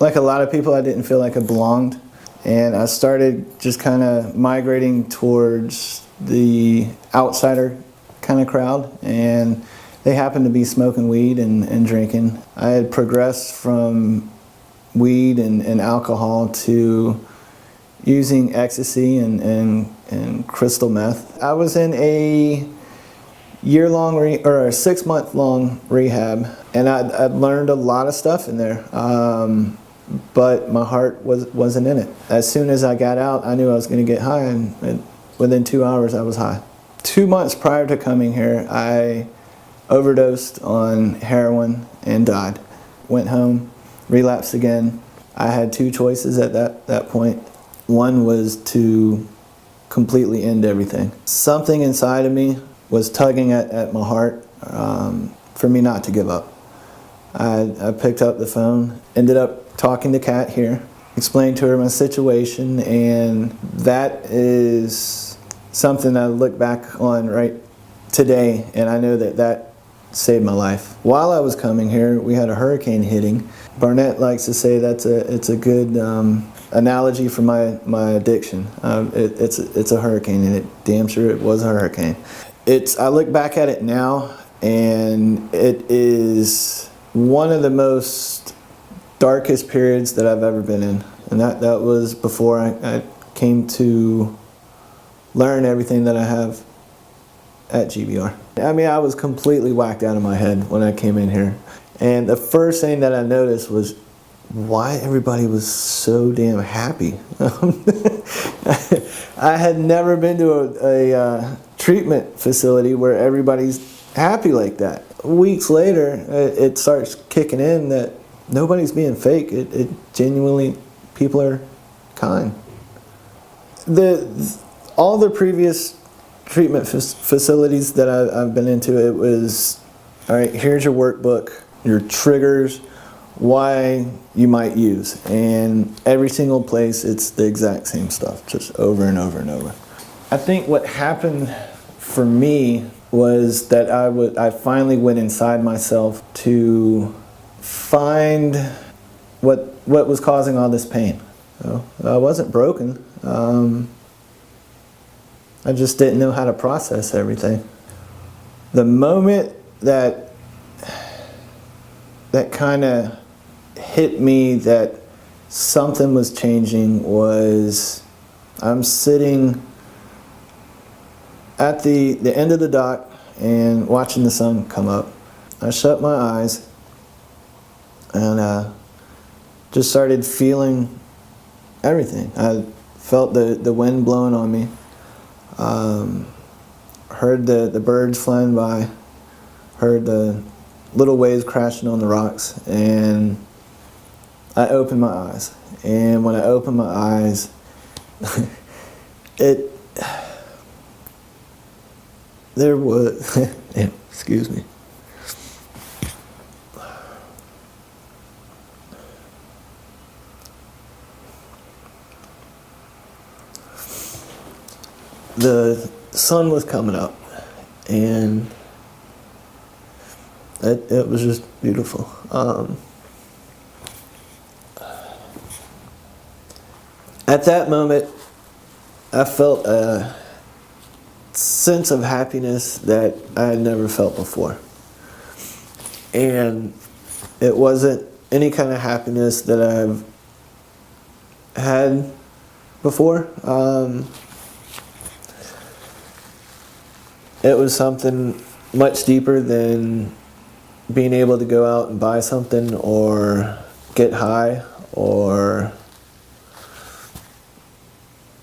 Like a lot of people, I didn't feel like I belonged. And I started just kind of migrating towards the outsider kind of crowd. And they happened to be smoking weed and drinking. I had progressed from weed and alcohol to using ecstasy and crystal meth. I was in a year-long or a 6-month-long rehab, and I learned a lot of stuff in there. But my heart wasn't in it. As soon as I got out, I knew I was going to get high, and within 2 hours, I was high. 2 months prior to coming here, I overdosed on heroin and died. Went home, relapsed again. I had 2 choices at that point. One was to completely end everything. Something inside of me was tugging at my heart for me not to give up. I picked up the phone, ended up talking to Kat here, explained to her my situation, and that is something I look back on right today, and I know that saved my life. While I was coming here, we had a hurricane hitting. Barnett likes to say it's a good analogy for my addiction. It's a hurricane, and it damn sure it was a hurricane. I look back at it now, and it is one of the most darkest periods that I've ever been in, and that was before I came to learn everything that I have at GBR. I mean, I was completely whacked out of my head when I came in here, and the first thing that I noticed was why everybody was so damn happy. I had never been to a treatment facility where everybody's happy like that. Weeks later, it starts kicking in that nobody's being fake. It genuinely, people are kind. All the previous treatment facilities that I've been into, it was, all right, here's your workbook, your triggers, why you might use. And every single place, it's the exact same stuff, just over and over and over. I think what happened for me was that I finally went inside myself to find what was causing all this pain. So I wasn't broken. I just didn't know how to process everything. The moment that kind of hit me that something was changing was I'm sitting at the end of the dock and watching the sun come up. I shut my eyes and just started feeling everything. I felt the wind blowing on me, heard the birds flying by, heard the little waves crashing on the rocks, and I opened my eyes. And when I opened my eyes, there was, excuse me. The sun was coming up, and it was just beautiful. At that moment, I felt a sense of happiness that I had never felt before. And it wasn't any kind of happiness that I've had before. It was something much deeper than being able to go out and buy something or get high or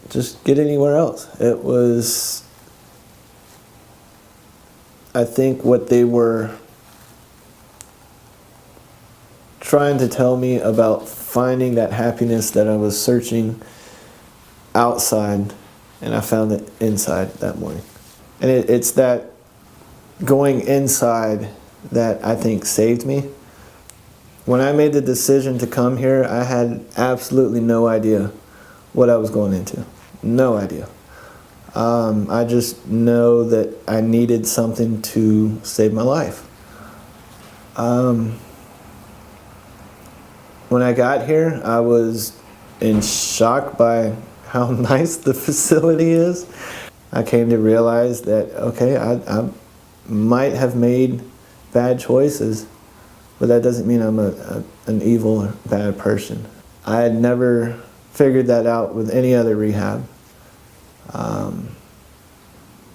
just get anywhere else. It was, I think, what they were trying to tell me about finding that happiness that I was searching outside, and I found it inside that morning. And it's that going inside that I think saved me. When I made the decision to come here, I had absolutely no idea what I was going into. No idea. I just know that I needed something to save my life. When I got here, I was in shock by how nice the facility is. I came to realize that, okay, I might have made bad choices, but that doesn't mean I'm an evil or bad person. I had never figured that out with any other rehab.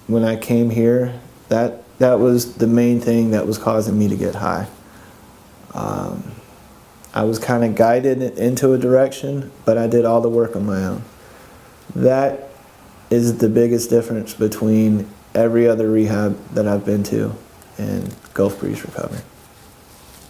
When I came here, that was the main thing that was causing me to get high. I was kind of guided into a direction, but I did all the work on my own. That is the biggest difference between every other rehab that I've been to and Gulf Breeze Recovery.